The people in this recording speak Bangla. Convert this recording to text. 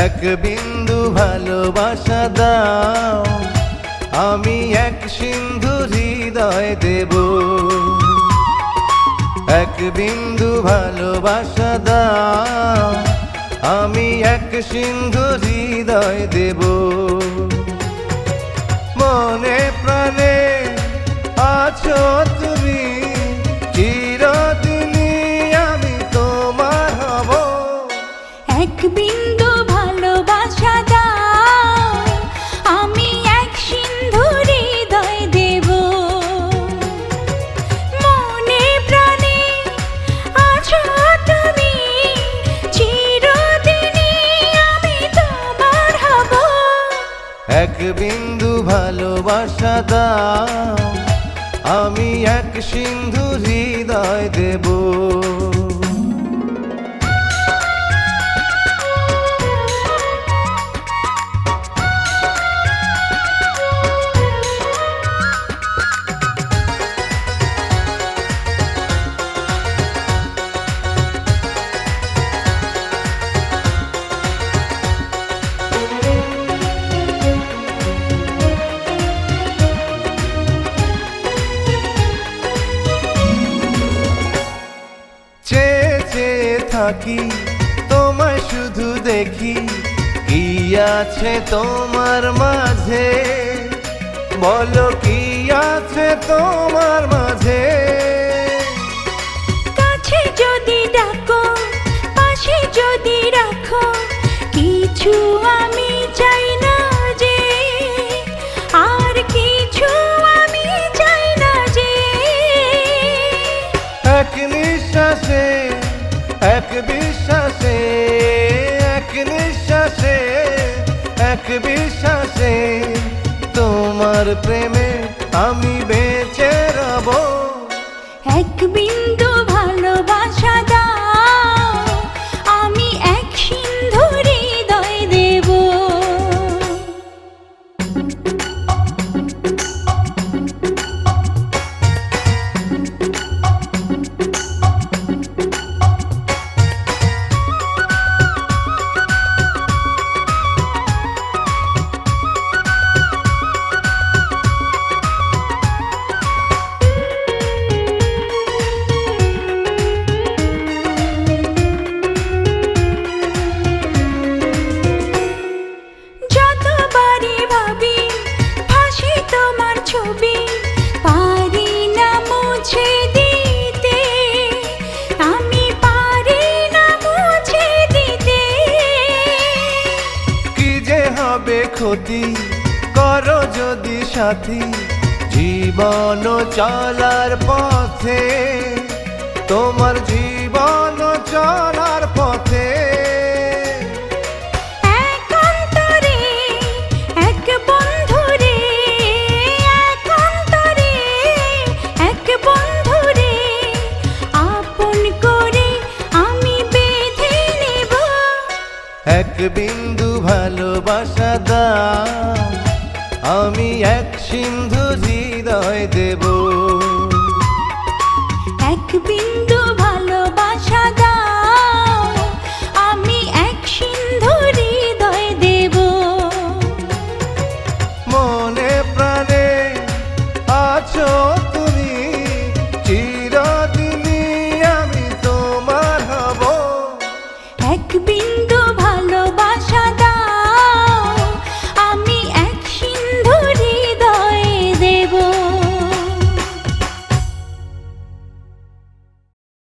এক বিন্দু ভালোবাসা দাও, আমি এক সিন্ধু হৃদয় দেব। এক বিন্দু ভালোবাসা দাও, আমি এক সিন্ধু হৃদয় দেব। মনে প্রাণে আছো তুমি, চিরদিনই আমি তোমার হব। এক বিন্দু ভালোবাসা দাও, আমি এক সিন্ধু হৃদয় দেব। মনে প্রাণে আছো তুমি, চিরদিনই আমি তোমার হব। এক বিন্দু ভালোবাসা দাও, আমি এক সিন্ধু হৃদয় দেব। থাকি তোমায় শুধু দেখি, কি আছে তোমার মাঝে, বলো কি আছে তোমার মাঝে। কাছে যদি ডাকো, পাশে যদি রাখো, কিছু আমি চাই না যে, আর কিছু আমি চাই না যে। এক নিঃশ্বাসে, এক বিশ্বাসে, এক নিঃশ্বাসে, এক বিশ্বাসে, তোমার প্রেমে আমি বেঁচে রব। এক বিন্দু ভালোবাসা দাও, আমি এক সিন্ধু হৃদয় দেব। পারি না মুছে দিতে, আমি পারি না মুছে দিতে। কি যে হবে ক্ষতি, করো যদি সাথী, জীবন চলার পথে, তোমার জীবন চলার পথে। এক বিন্দু ভালোবাসা